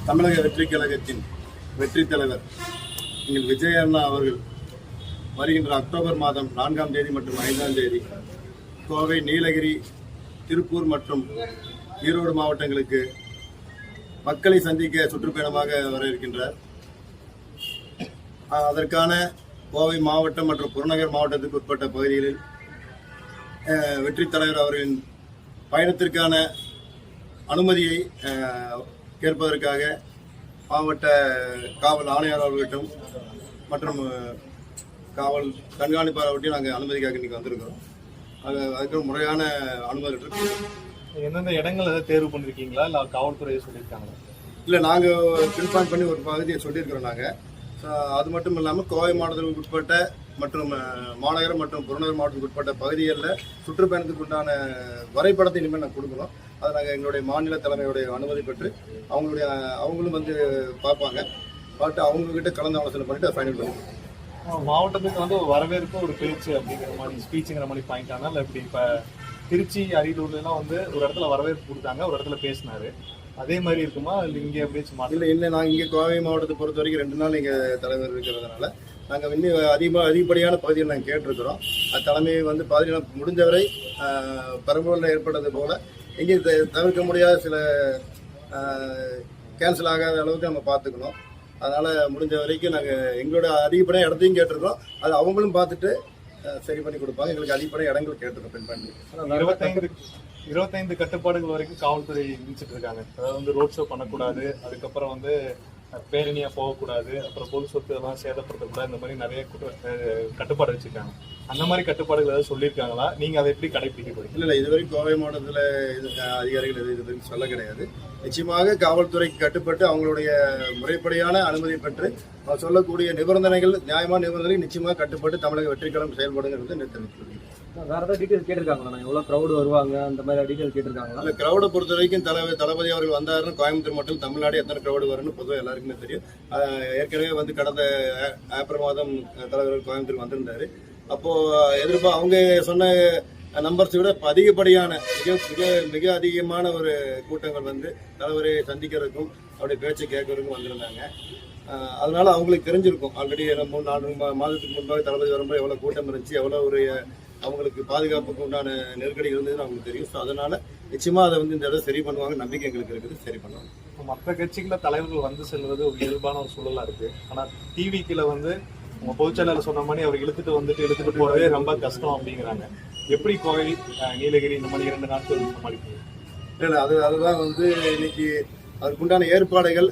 தமிழக வெற்றி கழகத்தின் வெற்றி தலைவர் எங்கள் விஜய் அண்ணா அவர்கள் வருகின்ற அக்டோபர் மாதம் 4ஆம் தேதி மற்றும் 5ஆம் தேதி கோவை, நீலகிரி, திருப்பூர் மற்றும் ஈரோடு மாவட்டங்களுக்கு மக்களை சந்திக்க சுற்றுப்பயணமாக வர இருக்கின்றார். அதற்கான கோவை மாவட்டம் மற்றும் புறநகர் மாவட்டத்துக்கு உட்பட்ட பகுதிகளில் வெற்றி தலைவர் அவர்களின் பயணத்திற்கான அனுமதியை கேட்பதற்காக மாவட்ட காவல் ஆணையர் அவர்களிடம் மற்றும் காவல் கண்காணிப்பாளர்கிட்டையும் நாங்கள் அனுமதிக்காக இன்றைக்கி வந்திருக்கிறோம். அதுக்கு முறையான அனுமதி இருக்கு. எந்தெந்த இடங்கள் எதாவது தேர்வு பண்ணிருக்கீங்களா, இல்லை காவல்துறையை சொல்லியிருக்காங்களா? இல்லை, நாங்கள் பின்பாயிண்ட் பண்ணி ஒரு பகுதியை சொல்லியிருக்கிறோம். நாங்கள் அது மட்டும் இல்லாமல் கோவை மாவட்டத்துக்கு உட்பட்ட மற்றும் மாநகரம் மற்றும் புறநகர் மாவட்டத்துக்கு உட்பட்ட பகுதிகளில் சுற்றுப்பயணத்துக்கு உண்டான வரைபடத்தை இனிமேல் நாங்கள் கொடுக்கணும். அதை நாங்கள் எங்களுடைய மாநில தலைமையுடைய அனுமதி பெற்று அவங்களும் வந்து பார்ப்பாங்க. பார்த்து அவங்கக்கிட்ட கலந்து ஆலோசனை பண்ணிட்டு ஃபைனல் பண்ணுவோம். மாவட்டத்துக்கு வந்து ஒரு வரவேற்பு, ஒரு பேச்சு அப்படிங்கிற மாதிரி ஸ்பீச்சுங்கிற மாதிரி பாயிண்ட் ஆனால் இல்லை இப்படி இப்போ திருச்சி, அரியலூர்லாம் வந்து ஒரு இடத்துல வரவேற்பு கொடுத்தாங்க, ஒரு இடத்துல பேசினாரு. அதே மாதிரி இருக்குமா இல்லை இங்கே எப்படி? இல்லை, நாங்கள் இங்கே கோவை மாவட்டத்தை பொறுத்த வரைக்கும் 2 நாள் இங்கே தலைவர் இருக்கிறதுனால நாங்கள் இன்னும் அதிகப்படியான பகுதியில் நாங்கள் கேட்டிருக்கிறோம். அது தலைமையை வந்து பாதிப்பு முடிஞ்சவரை பெரம்பலூரில் ஏற்பட்டது போல் எங்கே தவிர்க்க முடியாத சில கேன்சல் ஆகாத அளவுக்கு நம்ம பார்த்துக்கணும். அதனால் முடிஞ்ச வரைக்கும் நாங்கள் எங்களோட அதிகப்படியான இடத்தையும் கேட்டிருக்கோம். அது அவங்களும் பார்த்துட்டு சரி பண்ணி கொடுப்பாங்க. எங்களுக்கு அதிகப்படியான இடங்கள் கேட்டிருக்கோம். பின் பண்ணி 25 கட்டுப்பாடுகள் வரைக்கும் காவல்துறை விதிச்சுட்டு இருக்காங்க. அதாவது வந்து ரோட் ஷோ பண்ணக்கூடாது, அதுக்கப்புறம் வந்து பேரணியாக போகக்கூடாது, அப்புறம் பொது சொத்து எல்லாம் சேதப்படுத்தக்கூடாது, இந்த மாதிரி நிறைய கட்டுப்பாடு வச்சுருக்காங்க. அந்த மாதிரி கட்டுப்பாடுகள் ஏதாவது சொல்லியிருக்காங்களா? நீங்கள் அதை எப்படி கடைபிடிக்க போறீங்க? இல்லை, இதுவரைக்கும் கோவை மாவட்டத்தில் அதிகாரிகள் இது வரைக்கும் சொல்ல கிடையாது. நிச்சயமாக காவல்துறைக்கு கட்டுப்பட்டு அவங்களுடைய முறைப்படியான அனுமதி பெற்று சொல்லக்கூடிய நிபந்தனைகள், நியாயமான நிபந்தனைகள் நிச்சயமாக கட்டுப்பட்டு தமிழக வெற்றி கழகம் செயல்படுங்கிறது நிறுத்தி. வேற ஏதாவது டீட்டெயில் கேட்டிருக்காங்களா? எவ்வளோ க்ரௌடு வருவாங்க அந்த மாதிரி டீட்டெயில் கேட்டிருக்காங்களா? இல்லை, க்ரௌடை பொறுத்த வரைக்கும் தளபதி அவர்கள் வந்தாருன்னு கோயம்புத்தூர் மட்டும் தமிழ்நாடு எத்தனை க்ரௌடு வரும்னு பொதுவாக எல்லாருக்குமே தெரியும். ஏற்கனவே வந்து கடந்த ஏப்ரல் மாதம் தலைவர் கோயம்புத்தூர் வந்திருந்தாரு. அப்போது அவங்க சொன்ன நம்பர்ஸை விட அதிகப்படியான மிக அதிகமான ஒரு கூட்டங்கள் வந்து தலைவரை சந்திக்கிறதுக்கும் அவருடைய பேச்சை கேட்கறதுக்கும் வந்திருந்தாங்க. அதனால அவங்களுக்கு தெரிஞ்சிருக்கும். ஆல்ரெடி 3-4 மாதத்துக்கு முன்பாக தளபதி வரும்போது எவ்வளோ கூட்டம் இருந்துச்சு, எவ்வளோ ஒரு அவங்களுக்கு பாதுகாப்புக்கு உண்டான நெருக்கடி இருந்ததுன்னு அவங்களுக்கு தெரியும். ஸோ அதனால நிச்சயமாக அதை வந்து இந்த இடம் சரி பண்ணுவாங்க, நம்பிக்கை எங்களுக்கு இருக்குது. சரி பண்ணுவாங்க. மற்ற கட்சிகளில் தலைவர்கள் வந்து செல்வது ஒரு இயல்பான ஒரு சூழலாக இருக்குது. ஆனால் டிவிக்கில் வந்து உங்கள் பொதுச்செயலாளர் சொன்ன மாதிரி அவர் இழுத்துட்டு போகிறதே ரொம்ப கஷ்டம் அப்படிங்கிறாங்க. எப்படி கோவை, நீலகிரி இந்த மாதிரி 2 நாட்கள் சமாளிப்பீங்க? இல்லை, அதுதான் வந்து இன்னைக்கு அதுக்குண்டான ஏற்பாடுகள்